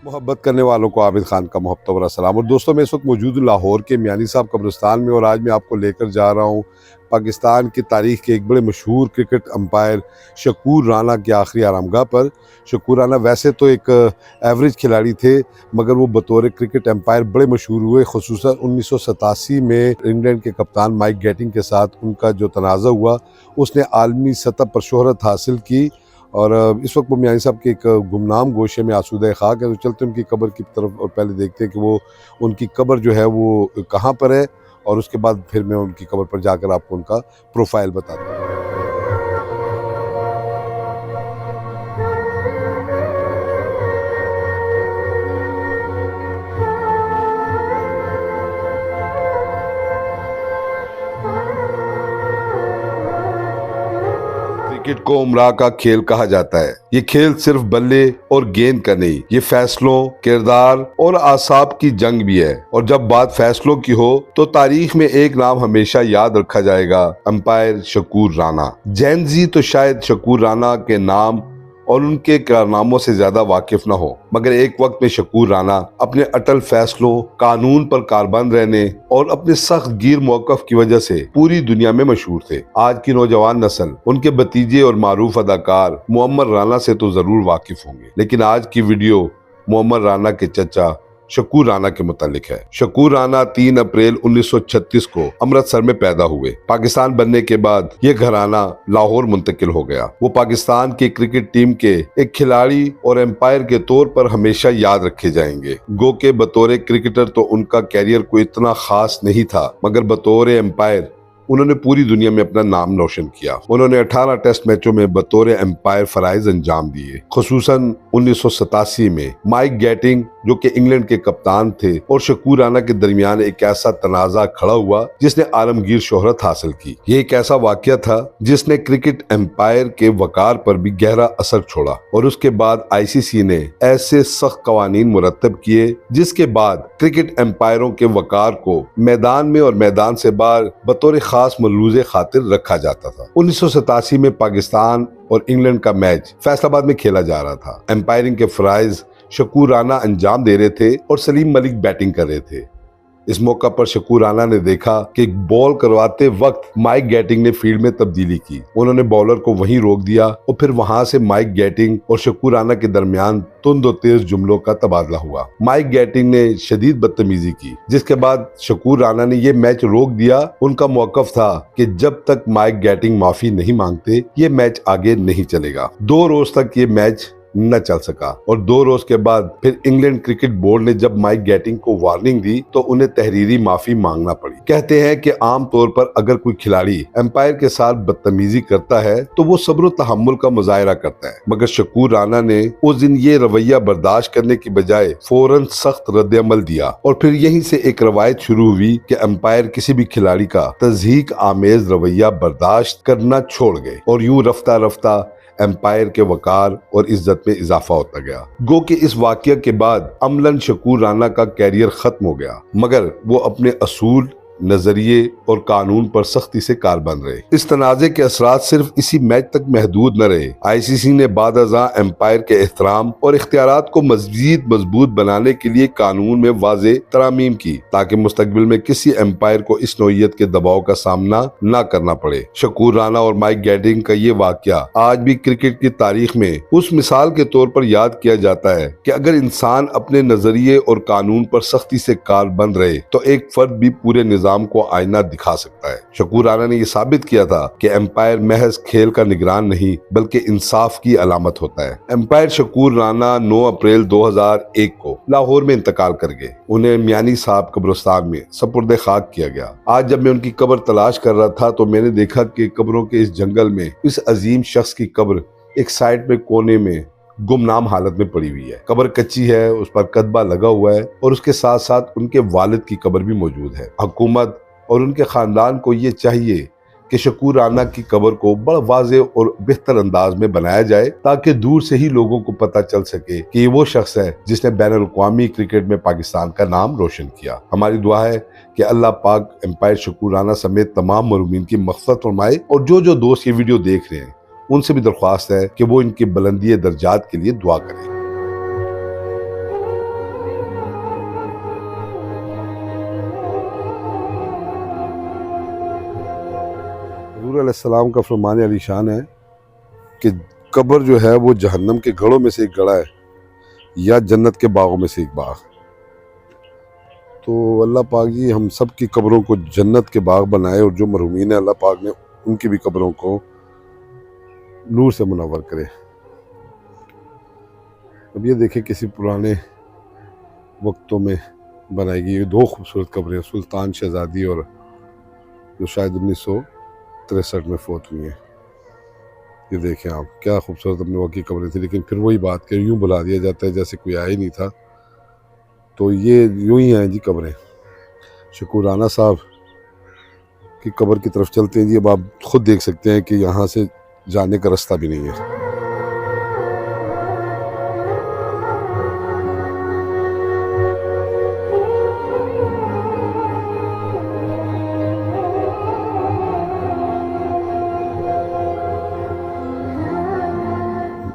मोहब्बत करने वालों को आबिद खान का मोहब्बत भरा सलाम। और दोस्तों, मैं इस वक्त मौजूद हूँ लाहौर के मियानी साहब कब्रिस्तान में और आज मैं आपको लेकर जा रहा हूँ पाकिस्तान की तारीख के एक बड़े मशहूर क्रिकेट अंपायर शकूर राना की आखिरी आरामगाह पर। शकूर राना वैसे तो एक एवरेज खिलाड़ी थे, मगर वो बतौर क्रिकेट अंपायर बड़े मशहूर हुए। खुसूसन 1987 में इंग्लैंड के कप्तान माइक गैटिंग के साथ उनका जो तनाज़ा हुआ उसने आलमी सतह पर शोहरत हासिल की। और इस वक्त वो मियानी साहब के एक गुमनाम गोशे में आसूदा खाक है। तो चलते उनकी कब्र की तरफ और पहले देखते हैं कि वो उनकी कब्र जो है वो कहाँ पर है, और उसके बाद फिर मैं उनकी कब्र पर जाकर आपको उनका प्रोफाइल बताता हूँ। क्रिकेट को उमरा का खेल कहा जाता है। ये खेल सिर्फ बल्ले और गेंद का नहीं, ये फैसलों, किरदार और आसाब की जंग भी है। और जब बात फैसलों की हो तो तारीख में एक नाम हमेशा याद रखा जाएगा, अंपायर शकूर राना। जैन जी तो शायद शकूर राना के नाम और उनके कारनामों से ज्यादा वाकिफ न हो, मगर एक वक्त में शकूर राना अपने अटल फैसलों, कानून पर कारबंद रहने और अपने सख्त गिर मौकफ की वजह से पूरी दुनिया में मशहूर थे। आज की नौजवान नस्ल उनके भतीजे और मारूफ अदाकार मुअम्मर राना से तो जरूर वाकिफ होंगे, लेकिन आज की वीडियो मुअम्मर राना के चचा शकूर राना के मुतालिक है। शकूर राना 3 अप्रैल 1936 को अमृतसर में पैदा हुए। पाकिस्तान बनने के बाद ये घराना लाहौर मुंतकिल हो गया। वो पाकिस्तान की क्रिकेट टीम के एक खिलाड़ी और एम्पायर के तौर पर हमेशा याद रखे जाएंगे। गो के बतौर क्रिकेटर तो उनका कैरियर कोई इतना खास नहीं था, मगर बतौर एम्पायर उन्होंने पूरी दुनिया में अपना नाम रोशन किया। उन्होंने 18 टेस्ट मैचों में बतौर एम्पायर फराइज अंजाम दिए। खुसूसन 1987 में माइक गैटिंग, जो कि इंग्लैंड के कप्तान थे, और शकूर राना के दरमियान एक ऐसा तनाजा खड़ा हुआ जिसने आलमगीर शोहरत हासिल की। ये एक ऐसा वाकया था जिसने क्रिकेट एम्पायर के वकार पर भी गहरा असर छोड़ा, और उसके बाद ICC ने ऐसे सख्त कवानीन मुरतब किए जिसके बाद क्रिकेट एम्पायरों के वकार को मैदान में और मैदान से बाहर बतौर खास मलूज़े खातिर रखा जाता था। 1987 में पाकिस्तान और इंग्लैंड का मैच फैसलाबाद में खेला जा रहा था। एम्पायरिंग के फराइज शकूर राना अंजाम दे रहे थे और सलीम मलिक बैटिंग कर रहे थे। इस मौका पर शकूर राना ने देखा कि बॉल करवाते वक्त माइक गैटिंग ने फील्ड में तब्दीली की। उन्होंने बॉलर को वहीं रोक दिया और फिर वहां से माइक गैटिंग और शकूर राना के दरमियान तुंद और तेज जुमलों का तबादला हुआ। माइक गैटिंग ने शदीद बदतमीजी की, जिसके बाद शकूर राना ने यह मैच रोक दिया। उनका मौकफ था कि जब तक माइक गैटिंग माफी नहीं मांगते ये मैच आगे नहीं चलेगा। 2 रोज तक ये मैच न चल सका, और 2 रोज के बाद फिर इंग्लैंड क्रिकेट बोर्ड ने जब माइक गैटिंग को वार्निंग दी तो उन्हें तहरीरी माफी मांगना पड़ी। कहते हैं कि आम तौर पर अगर कोई खिलाड़ी एम्पायर के साथ बदतमीजी करता है तो वो सब्र तहम्मुल का मुजाहरा करता है, मगर शकूर राना ने उस दिन ये रवैया बर्दाश्त करने की बजाय फौरन सख्त रद्द अमल दिया। और फिर यहीं से एक रवायत शुरू हुई कि एम्पायर किसी भी खिलाड़ी का तज़हीक आमेज रवैया बर्दाश्त करना छोड़ गए, और यूं रफ्ता रफ्ता एम्पायर के वकार और इज्जत में इजाफा होता गया। गो के इस वाकये के बाद अमलन शकूर राना का कैरियर खत्म हो गया, मगर वो अपने असूल, नजरिए और कानून पर सख्ती से कारबंद रहे। इस तनाजे के असरात सिर्फ इसी मैच तक महदूद न रहे। ICC ने बादअज़ां एम्पायर के एहतराम और इख्तियारात को मज़ीद मजबूत बनाने के लिए कानून में वाज़े तरामीम की, ताकि मुस्तकबिल में किसी एम्पायर को इस नौइयत के दबाव का सामना न करना पड़े। शकूर राना और माइक गैटिंग का ये वाकया आज भी क्रिकेट की तारीख में उस मिसाल के तौर पर याद किया जाता है कि अगर इंसान अपने नजरिए और कानून पर सख्ती से कारबंद रहे तो एक फर्द भी पूरे निजाम को आईना दिखा सकता है। शकूर राना ने यह साबित किया था कि एम्पायर महज खेल का निगरान नहीं बल्कि इंसाफ की अलामत होता है। एम्पायर शकूर राना 9 अप्रैल 2001 को लाहौर में इंतकाल कर गए। उन्हें मियानी साहब कब्रिस्तान में सपुर्द खाक किया गया। आज जब मैं उनकी कब्र तलाश कर रहा था तो मैंने देखा कि कब्रों के इस जंगल में इस अजीम शख्स की कब्र एक साइड में कोने में गुमनाम हालत में पड़ी हुई है। कब्र कच्ची है, उस पर कदबा लगा हुआ है, और उसके साथ साथ उनके वालिद की कब्र भी मौजूद है। हुकूमत और उनके खानदान को ये चाहिए कि शकूर राना की कब्र को बड़ा वाज़े और बेहतर अंदाज में बनाया जाए, ताकि दूर से ही लोगों को पता चल सके कि ये वो शख्स है जिसने बैनुल-अक़वामी क्रिकेट में पाकिस्तान का नाम रोशन किया। हमारी दुआ है कि अल्लाह पाक एम्पायर शकूर राना समेत तमाम मरहूमीन की मग़फ़िरत फरमाए, और जो दोस्त ये वीडियो देख रहे हैं उनसे भी दरख्वास्त है कि वो इनकी बुलंदी दर्जात के लिए दुआ करें। हुजूर अलैहिस्सलाम का फरमान अलीशान है कि कब्र जो है वो जहन्नम के घड़ों में से एक गड़ा है या जन्नत के बागों में से एक बाग। तो अल्लाह पाक जी हम सब की कब्रों को जन्नत के बाग बनाए और जो मरहूमीन है अल्लाह पाक ने उनकी भी कब्रों को नूर से मुनव्वर करे। अब ये देखें किसी पुराने वक्तों में बनाई गई दो खूबसूरत कब्रें, सुल्तान शहजादी और जो शायद 1963 में फौत हुई हैं। ये देखें आप, क्या खूबसूरत अपने वक्त की कब्रें थी, लेकिन फिर वही बात कि यूँ बुला दिया जाता है जैसे कोई आया ही नहीं था। तो ये यूँ ही हैं जी कब्रें। शकूर राना साहब की कब्र की तरफ चलते हैं जी। अब आप खुद देख सकते हैं कि यहाँ से जाने का रास्ता भी नहीं है।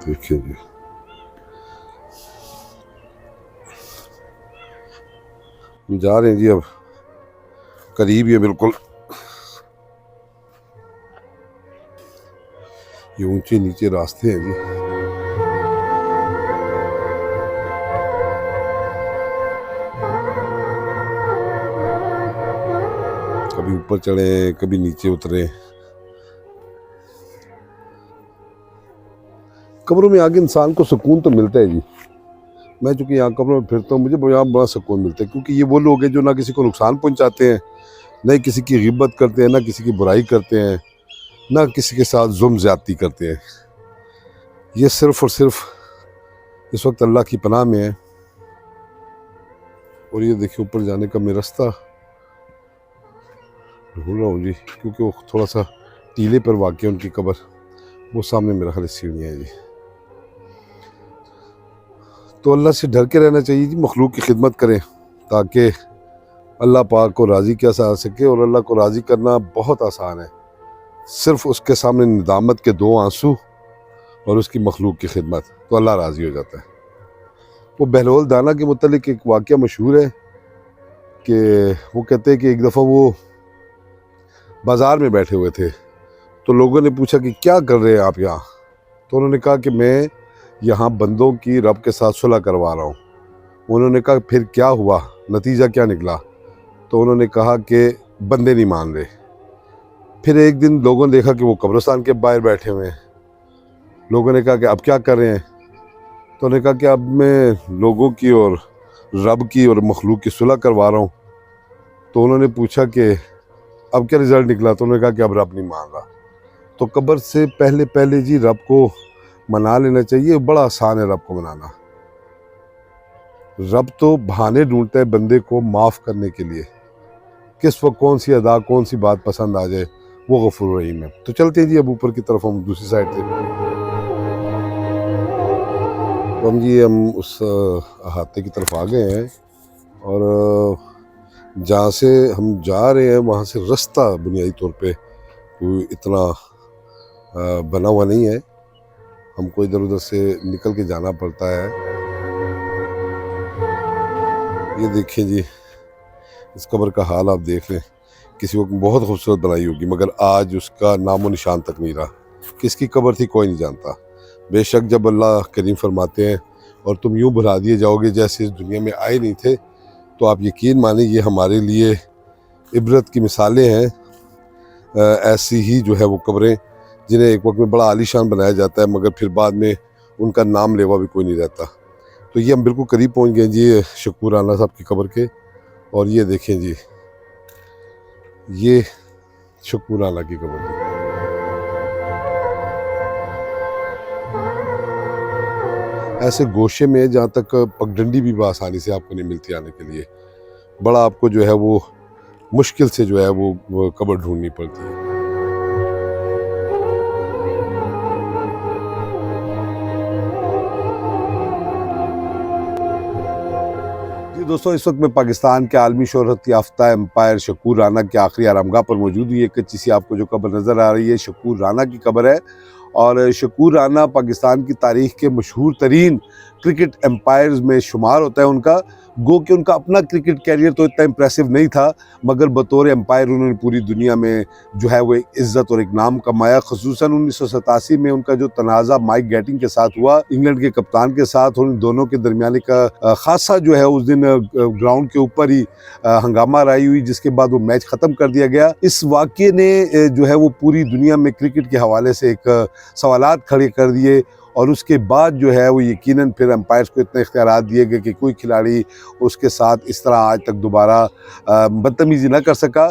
देखिए जी, हम जा रहे हैं जी, अब करीब ये बिल्कुल ये ऊंचे नीचे रास्ते हैं जी। कभी ऊपर चढ़े कभी नीचे उतरे। कब्रों में आगे इंसान को सुकून तो मिलता है जी। मैं चूँकि यहाँ कब्रों में फिरता हूँ, मुझे यहाँ बड़ा सुकून मिलता है, क्योंकि ये वो लोग हैं जो ना किसी को नुकसान पहुँचाते हैं, ना ही किसी की गिब्बत करते हैं, ना किसी की बुराई करते हैं, ना किसी के साथ जुल्म ज़्यादती करते हैं। ये सिर्फ़ और सिर्फ इस वक्त अल्लाह की पनाह में है। और ये देखिए ऊपर जाने का मैं रास्ता ढूंढ रहा हूँ जी, क्योंकि वो थोड़ा सा टीले पर वाक़ है उनकी कब्र। वो सामने मेरा ख्याल सीढ़ियाँ हैं जी। तो अल्लाह से डर के रहना चाहिए जी, मखलूक की खिदमत करें ताकि अल्लाह पाक को राज़ी किया जा सके। और अल्लाह को राज़ी करना बहुत आसान है, सिर्फ़ उसके सामने निदामत के 2 आंसू और उसकी मखलूक की खिदमत, तो अल्लाह राज़ी हो जाता है। वो बहलोल दाना के मुतल्लिक़ एक वाक़या मशहूर है कि वो कहते हैं कि एक दफ़ा वो बाज़ार में बैठे हुए थे, तो लोगों ने पूछा कि क्या कर रहे हैं आप यहाँ। तो उन्होंने कहा कि मैं यहाँ बंदों की रब के साथ सुलह करवा रहा हूँ। उन्होंने कहा फिर क्या हुआ, नतीजा क्या निकला। तो उन्होंने कहा कि बंदे नहीं मान रहे। फिर एक दिन लोगों ने देखा कि वो कब्रिस्तान के बाहर बैठे हुए हैं। लोगों ने कहा कि अब क्या कर रहे हैं। तो उन्होंने कहा कि अब मैं लोगों की और रब की और मखलूक की सुलह करवा रहा हूँ। तो उन्होंने पूछा कि अब क्या रिज़ल्ट निकला। तो उन्होंने कहा कि अब रब नहीं मान रहा। तो कब्र से पहले पहले जी रब को मना लेना चाहिए। बड़ा आसान है रब को मनाना। रब तो बहाने ढूंढता है बंदे को माफ़ करने के लिए, किस वक्त कौन सी अदा कौन सी बात पसंद आ जाए, वो गफूर रहीम है। तो चलते हैं जी अब ऊपर की तरफ, हम दूसरी साइड से। तो हम उस अहाते की तरफ आ गए हैं और जहाँ से हम जा रहे हैं वहाँ से रास्ता बुनियादी तौर पे कोई इतना बना हुआ नहीं है। हमको इधर उधर से निकल के जाना पड़ता है। ये देखिए जी, इस कब्र का हाल आप देख लें। किसी वक्त बहुत खूबसूरत बनाई होगी, मगर आज उसका नामो निशान तक नहीं रहा। किसकी कब्र थी कोई नहीं जानता। बेशक जब अल्लाह करीम फरमाते हैं और तुम यूँ भुला दिए जाओगे जैसे इस दुनिया में आए नहीं थे, तो आप यकीन माने ये हमारे लिए इबरत की मिसालें हैं। ऐसी ही जो है वो कब्रें जिन्हें एक वक्त में बड़ा आलीशान बनाया जाता है, मगर फिर बाद में उनका नाम लेवा भी कोई नहीं रहता। तो ये हम बिल्कुल करीब पहुंच गए जी शकूर राना साहब की कब्र के। और ये देखें जी, ये शकूर राना की कब्र है। ऐसे गोशे में जहाँ तक पगडंडी भी आसानी से आपको नहीं मिलती आने के लिए, बड़ा आपको जो है वो मुश्किल से जो है वो कब्र ढूंढनी पड़ती है। दोस्तों, इस वक्त मैं पाकिस्तान के आलमी शोहरत याफ्ता एम्पायर शकूर राना के आखिरी आरामगाह पर मौजूद हुई। एक कच्ची सी आपको जो कब्र नज़र आ रही है शकूर राना की कब्र है। और शकूर राना पाकिस्तान की तारीख़ के मशहूर तरीन क्रिकेट एम्पायर्स में शुमार होता है उनका। गो कि उनका अपना क्रिकेट कैरियर तो इतना इम्प्रेसिव नहीं था, मगर बतौर एम्पायर उन्होंने पूरी दुनिया में जो है वो एक इज़्ज़त और एक नाम कमाया। ख़ुसूसन 1987 में उनका जो तनाज़ा माइक गैटिंग के साथ हुआ, इंग्लैंड के कप्तान के साथ, उन दोनों के दरमियान का खासा जो है उस दिन ग्राउंड के ऊपर ही हंगामा राई हुई, जिसके बाद वो मैच ख़त्म कर दिया गया। इस वाक़ये ने जो है वो पूरी दुनिया में क्रिकेट के हवाले से एक सवालात खड़े कर दिए, और उसके बाद जो है वो यकीनन फिर एम्पायर्स को इतने इख्तियारात दिए गए कि कोई खिलाड़ी उसके साथ इस तरह आज तक दोबारा बदतमीज़ी न कर सका।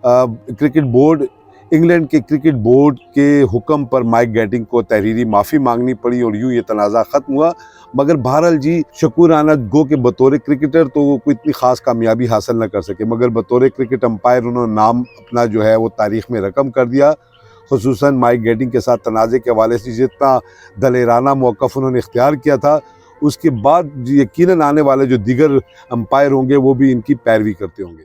क्रिकेट बोर्ड, इंग्लैंड के क्रिकेट बोर्ड के हुक्म पर माइक गैटिंग को तहरीरी माफ़ी मांगनी पड़ी और यूँ ये तनाज़ा ख़त्म हुआ। मगर बहरहाल जी, शुक्राना गो के बतौर क्रिकेटर तो वो कोई इतनी ख़ास कामयाबी हासिल न कर सके, मगर बतौर क्रिकेट अम्पायर उन्होंने नाम अपना जो है वो तारीख़ में रकम कर दिया। ख़ुसूसन माइक गैटिंग के साथ तनाज़े के हवाले से जितना दलेराना मौक़िफ़ उन्होंने इख्तियार किया था, उसके बाद यकीनन आने वाले जो दीगर अम्पायर होंगे वो भी इनकी पैरवी करते होंगे।